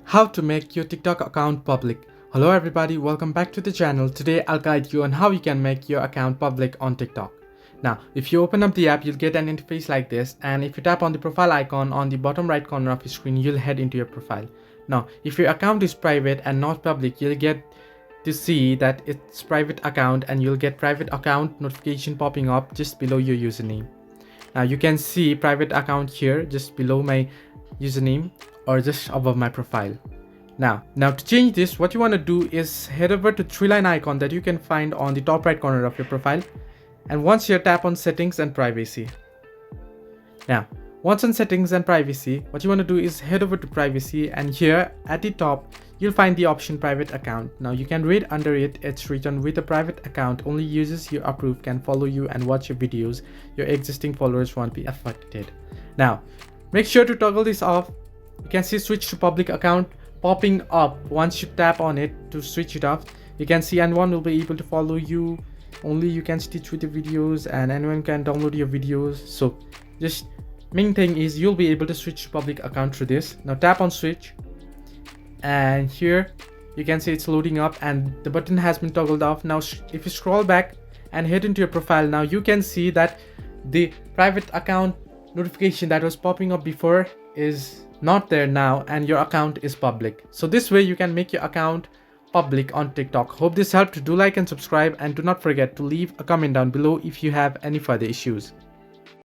How to make your TikTok account public. Hello everybody, welcome back to the channel. Today I'll guide you on how you can make your account public on TikTok. Now, if you open up the app, you'll get an interface like this, and if you tap on the profile icon on the bottom right corner of your screen, you'll head into your profile. Now, if your account is private and not public, you'll get to see that it's private account and you'll get private account notification popping up just below your username. Now you can see private account here just below my username or just above my profile. Now to change this, what you want to do is head over to three line icon that you can find on the top right corner of your profile, and once you tap on settings and privacy. Now once on settings and privacy, what you want to do is head over to privacy, and here at the top you'll find the option private account. Now you can read under it, it's written, with a private account only users you approve can follow you and watch your videos. Your existing followers won't be affected. Now make sure to toggle this off. You can see switch to public account popping up once you tap on it. To switch it off, you can see anyone will be able to follow you, only you can stitch with the videos, and anyone can download your videos. So just main thing is you'll be able to switch to public account through this. Now tap on switch, and here you can see it's loading up and the button has been toggled off. Now if you scroll back and head into your profile, now you can see that the private account notification that was popping up before is not there now, and your account is public. So this way you can make your account public on TikTok. Hope this helped. Do like and subscribe, and do not forget to leave a comment down below if you have any further issues.